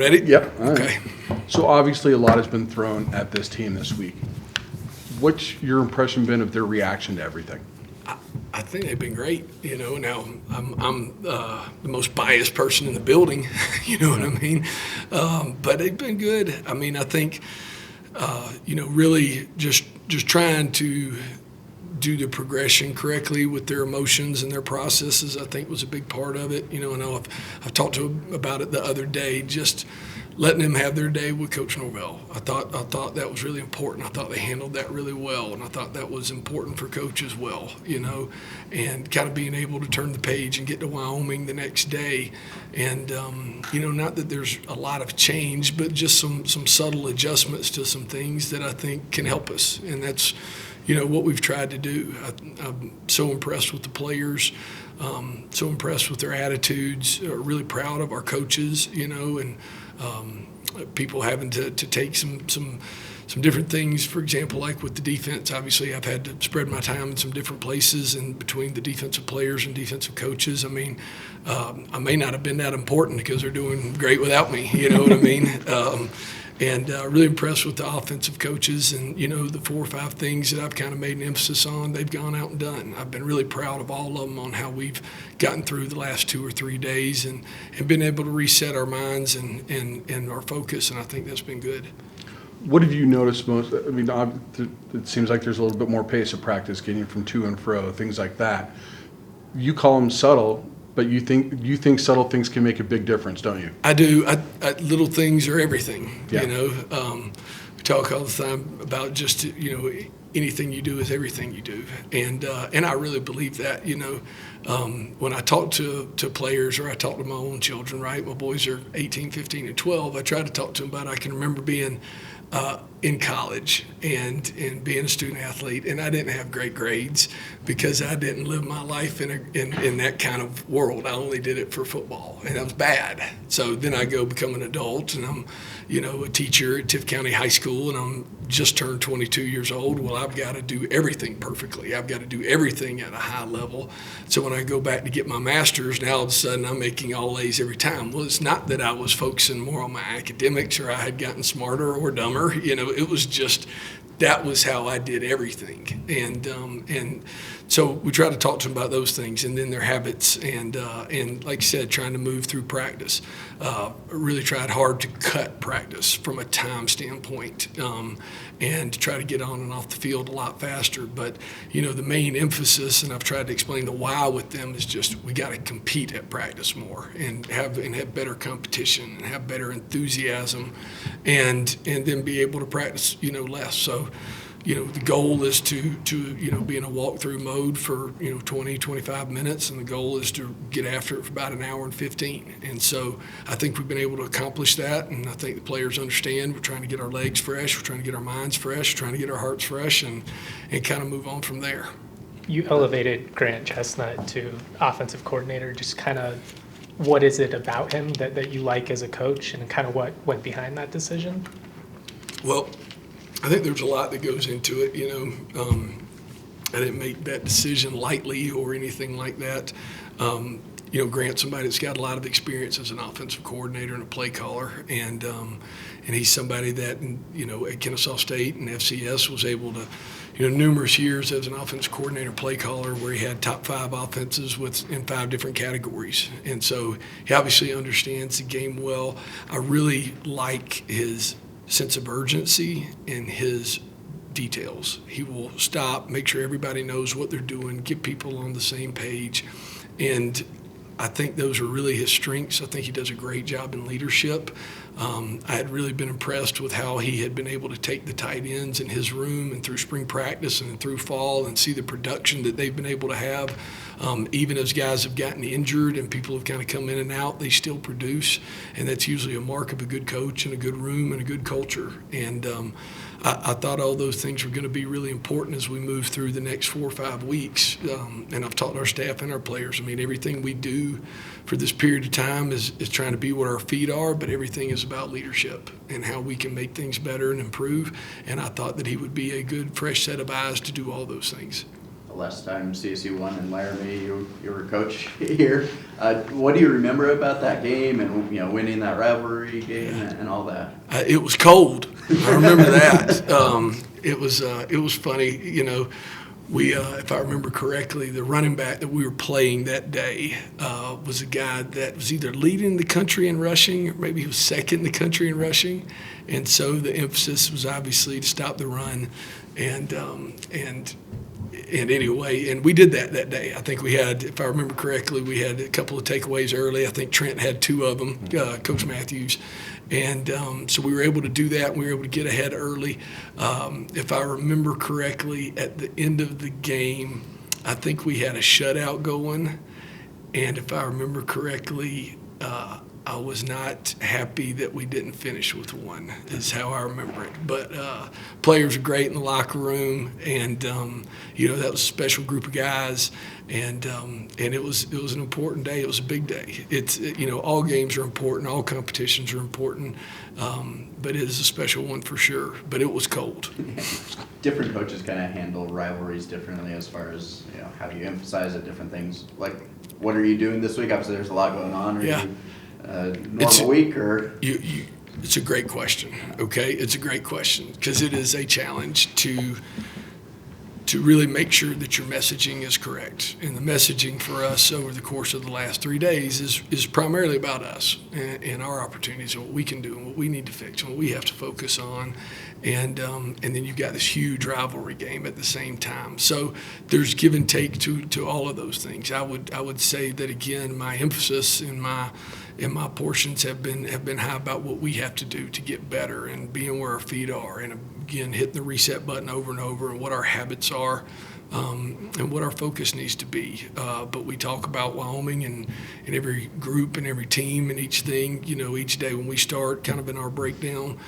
Ready? Yep. All right. Okay. So obviously a lot has been thrown at this team this week. What's your impression been of their reaction to everything? I think they've been great. Now I'm the most biased person in the building. You know what I mean? But they've been good. I mean, I think really just trying to do the progression correctly with their emotions and their processes, I think was a big part of it. I know I've talked to them about it the other day, just letting them have their day with Coach Norvell. I thought that was really important. I thought they handled that really well, and I thought that was important for Coach as well, and kind of being able to turn the page and get to Wyoming the next day. And, not that there's a lot of change, but just some subtle adjustments to some things that I think can help us. And that's, what we've tried to do. I'm so impressed with the players, so impressed with their attitudes, really proud of our coaches, and people having to take some different things. For example, like with the defense, obviously I've had to spread my time in some different places and between the defensive players and defensive coaches. I mean, I may not have been that important because they're doing great without me, you know what I mean? And really impressed with the offensive coaches, and the 4 or 5 things that I've kind of made an emphasis on, they've gone out and done. I've been really proud of all of them on how we've gotten through the last 2 or 3 days and been able to reset our minds and our focus, and I think that's been good. What have you noticed most? I mean, it seems like there's a little bit more pace of practice, getting from to and fro, things like that. You call them subtle, but you think subtle things can make a big difference, don't you? I do. Little things are everything. Yeah. We talk all the time about just anything you do is everything you do, and I really believe that. When I talk to players or I talk to my own children, right? My boys are 18, 15, and 12. I try to talk to them about. I can remember being in college and being a student athlete, and I didn't have great grades because I didn't live my life in that kind of world. I only did it for football, and that was bad. So then I go become an adult, and I'm a teacher at Tift County High School, and I'm just turned 22 years old. Well, I've got to do everything perfectly. I've got to do everything at a high level. So when I go back to get my master's, now all of a sudden I'm making all A's every time. Well, it's not that I was focusing more on my academics or I had gotten smarter or dumber. It was just that was how I did everything. And so we try to talk to them about those things and then their habits and like I said, trying to move through practice. Really tried hard to cut practice from a time standpoint and to try to get on and off the field a lot faster. But, the main emphasis, and I've tried to explain the why with them, is just we got to compete at practice more and have better competition and have better enthusiasm and then be able to practice, less. So, the goal is to be in a walkthrough mode for 20, 25 minutes, and the goal is to get after it for about an hour and 15. And so I think we've been able to accomplish that, and I think the players understand. We're trying to get our legs fresh, we're trying to get our minds fresh, trying to get our hearts fresh, and kind of move on from there. You elevated Grant Chestnut to offensive coordinator. Just kind of what is it about him that you like as a coach, and kind of what went behind that decision? Well, I think there's a lot that goes into it. I didn't make that decision lightly or anything like that. Grant's somebody that's got a lot of experience as an offensive coordinator and a play caller, and he's somebody that at Kennesaw State and FCS was able to, numerous years as an offensive coordinator, play caller, where he had top 5 offenses in 5 different categories, and so he obviously understands the game well. I really like his sense of urgency and his details. He will stop, make sure everybody knows what they're doing, get people on the same page, and I think those are really his strengths. I think he does a great job in leadership. I had really been impressed with how he had been able to take the tight ends in his room and through spring practice and through fall and see the production that they've been able to have. Even as guys have gotten injured and people have kind of come in and out, they still produce, and that's usually a mark of a good coach and a good room and a good culture. And I thought all those things were going to be really important as we move through the next 4 or 5 weeks. And I've taught our staff and our players. I mean, everything we do for this period of time is trying to be what our feet are, but everything is about leadership and how we can make things better and improve. And I thought that he would be a good, fresh set of eyes to do all those things. the last time CSU won in Laramie, you were coach here. What do you remember about that game and, you know, winning that rivalry game and all that? It was cold. I remember that. It was funny. You know, we, if I remember correctly, the running back that we were playing that day was a guy that was either leading the country in rushing or maybe he was second in the country in rushing. And so the emphasis was obviously to stop the run. And anyway, and we did that day. I think we had, if I remember correctly, we had a couple of takeaways early. I think Trent had 2 of them, Coach Matthews. And so we were able to do that. We were able to get ahead early. If I remember correctly, at the end of the game, I think we had a shutout going. And if I remember correctly, I was not happy that we didn't finish with 1, is how I remember it. But players were great in the locker room, and you know, that was a special group of guys, and it was an important day. It was a big day. You know, all games are important, all competitions are important, but it is a special one for sure. But it was cold. Different coaches kind of handle rivalries differently as far as, you know, how do you emphasize at different things. Like, what are you doing this week? Obviously, there's a lot going on. Yeah. Normal week or? It's a great question, okay? It's a great question because it is a challenge to really make sure that your messaging is correct. And the messaging for us over the course of the last 3 days is primarily about us and our opportunities and what we can do and what we need to fix and what we have to focus on. And then you've got this huge rivalry game at the same time. So there's give and take to all of those things. I would say that, again, my emphasis in my portions have been high about what we have to do to get better and being where our feet are, and again hitting the reset button over and over, and what our habits are, and what our focus needs to be. But we talk about Wyoming and every group and every team and each thing, you know, each day when we start, kind of in our breakdown,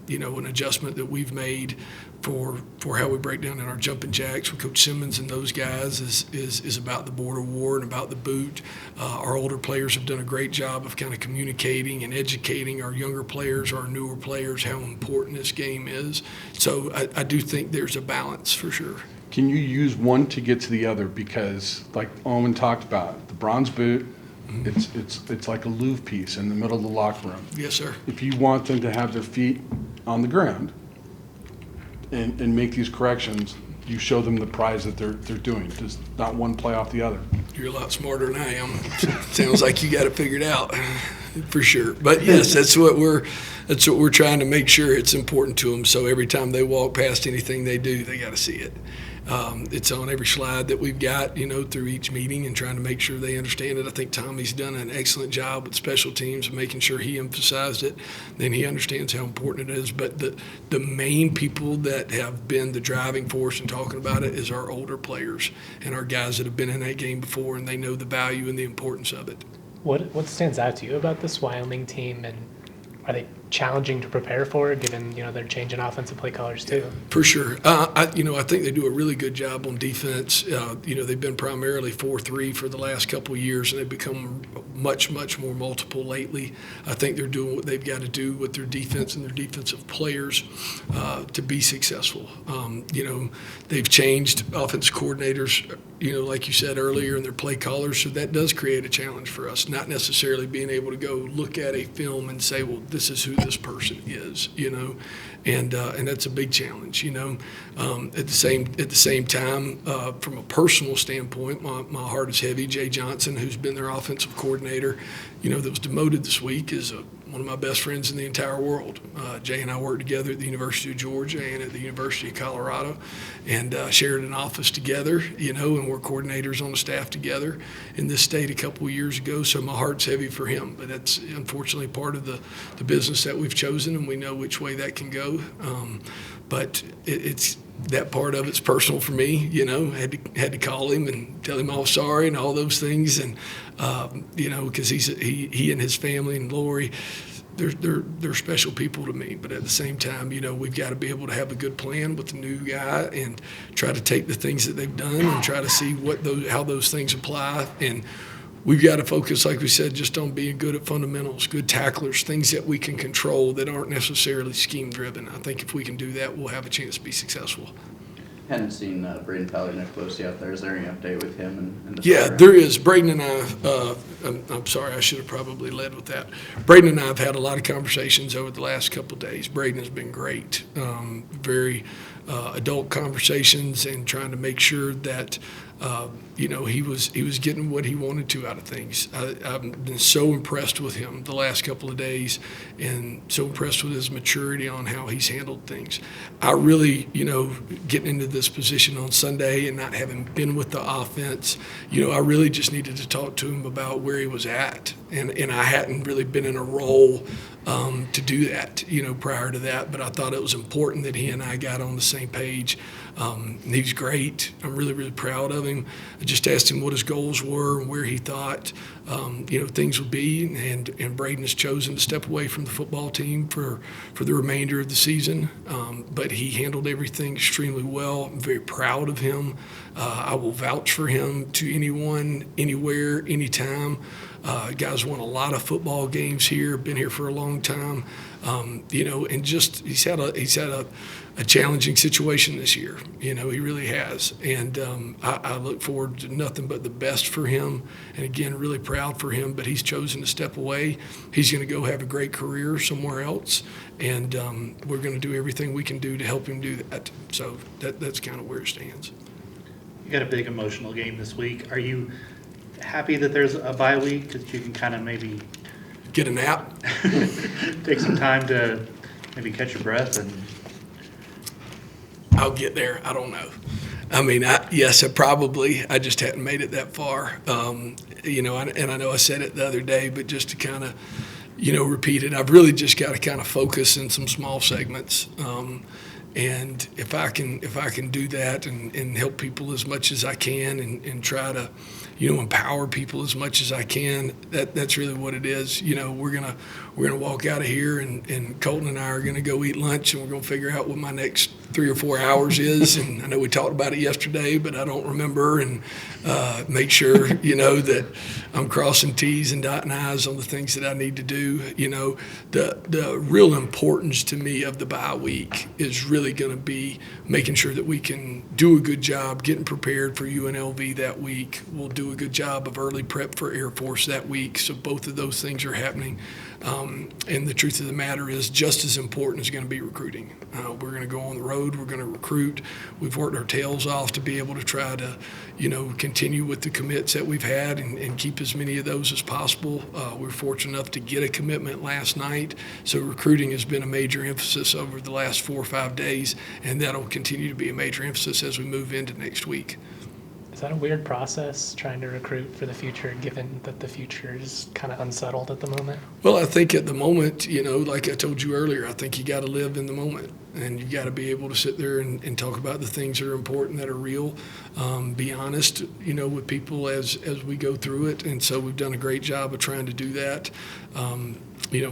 you know, an adjustment that we've made for how we break down in our jumping jacks with Coach Simmons and those guys is about the border war and about the boot. Our older players have done a great job of kind of communicating and educating our younger players, our newer players, how important this game is. So I do think there's a balance for sure. Can you use one to get to the other? Because, like Owen talked about, the bronze boot, it's like a Louvre piece in the middle of the locker room. Yes, sir. If you want them to have their feet on the ground and make these corrections, you show them the prize that they're doing. Just not one play off the other. You're a lot smarter than I am. Sounds like you got it figured out for sure. But yes, that's what we're trying to make sure it's important to them. So every time they walk past anything they do, they got to see it. It's on every slide that we've got, you know, through each meeting and trying to make sure they understand it. I think Tommy's done an excellent job with special teams of making sure he emphasized it. Then he understands how important it is. But the main people that have been the driving force in talking about it is our older players and our guys that have been in that game before, and they know the value and the importance of it. What stands out to you about this Wyoming team, and are they challenging to prepare for, given, you know, they're changing offensive play callers too? For sure. I think they do a really good job on defense. You know, they've been primarily 4-3 for the last couple of years, and they've become much more multiple lately. I think they're doing what they've got to do with their defense and their defensive players to be successful. You know, they've changed offensive coordinators, you know, like you said earlier, and their play callers, so that does create a challenge for us, not necessarily being able to go look at a film and say, well, this is who this person is, you know, and that's a big challenge, you know. At the same time, from a personal standpoint, my heart is heavy. Jay Johnson, who's been their offensive coordinator, you know, that was demoted this week, is one of my best friends in the entire world. Jay and I worked together at the University of Georgia and at the University of Colorado, and shared an office together, you know, and we're coordinators on the staff together in this state a couple of years ago. So my heart's heavy for him, but that's unfortunately part of the business that we've chosen, and we know which way that can go. But it's that part of it's personal for me, you know. Had to call him and tell him I was sorry and all those things, and you know, because he and his family and Lori, they're special people to me. But at the same time, you know, we've got to be able to have a good plan with the new guy and try to take the things that they've done and try to see how those things apply. And we've got to focus, like we said, just on being good at fundamentals, good tacklers, things that we can control that aren't necessarily scheme-driven. I think if we can do that, we'll have a chance to be successful. hadn't seen Braden Palosi out there. Is there any update with him and the Yeah, program? there is. Braden and I, I'm sorry, I should have probably led with that. Braden and I have had a lot of conversations over the last couple of days. Braden has been great, very adult conversations, and trying to make sure that he was getting what he wanted to out of things. I've been so impressed with him the last couple of days, and so impressed with his maturity on how he's handled things. I really, getting into this position on Sunday and not having been with the offense, I really just needed to talk to him about where he was at, and I hadn't really been in a role to do that, prior to that. But I thought it was important that he and I got on the same page. And he's great. I'm really, really proud of him. I just asked him what his goals were and where he thought, things would be. And Braden has chosen to step away from the football team for the remainder of the season. But he handled everything extremely well. I'm very proud of him. I will vouch for him to anyone, anywhere, anytime. Guy's won a lot of football games here, been here for a long time, and just he's had a challenging situation this year. He really has, and I look forward to nothing but the best for him. And again, really proud for him. But he's chosen to step away. He's going to go have a great career somewhere else, and we're going to do everything we can do to help him do that. So that's kind of where it stands. You got a big emotional game this week. Are you happy that there's a bye week that you can kind of maybe Get a nap. take some time to maybe catch your breath? And I'll get there. I don't know. I mean, yes, I just hadn't made it that far. And I know I said it the other day, but just to kind of, repeat it, I've really just got to kind of focus in some small segments. And if I can do that and help people as much as I can and try to, empower people as much as I can, that's really what it is. We're gonna walk out of here and Colton and I are gonna go eat lunch, and we're gonna figure out what my next 3 or 4 hours is. And I know we talked about it yesterday, but I don't remember, and make sure, that I'm crossing T's and dotting I's on the things that I need to do. The real importance to me of the bye week is really going to be making sure that we can do a good job getting prepared for UNLV that week. We'll do a good job of early prep for Air Force that week. So both of those things are happening. And the truth of the matter is, just as important is going to be recruiting. We're going to go on the road. We're going to recruit. We've worked our tails off to be able to try to, continue with the commits that we've had and keep as many of those as possible. We're fortunate enough to get a commitment last night. So recruiting has been a major emphasis over the last 4 or 5 days, and that'll continue to be a major emphasis as we move into next week. Is that a weird process, trying to recruit for the future, given that the future is kind of unsettled at the moment? Well, I think at the moment, like I told you earlier, I think you got to live in the moment, and you got to be able to sit there and talk about the things that are important, that are real, be honest, with people as we go through it. And so we've done a great job of trying to do that.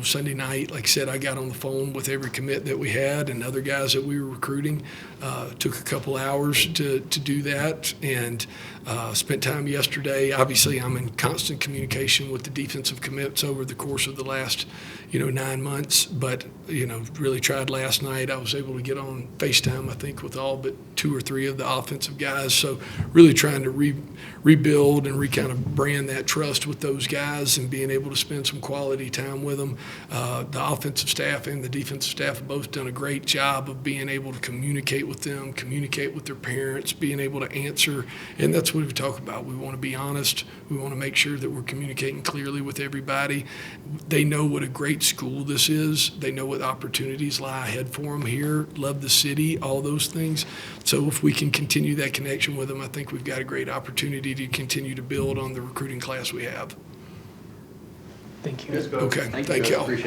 Sunday night, like I said, I got on the phone with every commit that we had and other guys that we were recruiting. Took a couple hours to do that, and spent time yesterday. Obviously, I'm in constant communication with the defensive commits over the course of the last, 9 months. But, really tried last night. I was able to get on FaceTime, I think, with all but 2 or 3 of the offensive guys. So really trying to rebuild and kind of brand that trust with those guys and being able to spend some quality time with them. The offensive staff and the defensive staff have both done a great job of being able to communicate with them, communicate with their parents, being able to answer. And that's what we talk about. We want to be honest. We want to make sure that we're communicating clearly with everybody. They know what a great school this is. They know what opportunities lie ahead for them here. Love the city, all those things. So if we can continue that connection with them, I think we've got a great opportunity to continue to build on the recruiting class we have. Thank you. Okay, thank Coach. y'all. Appreciate it.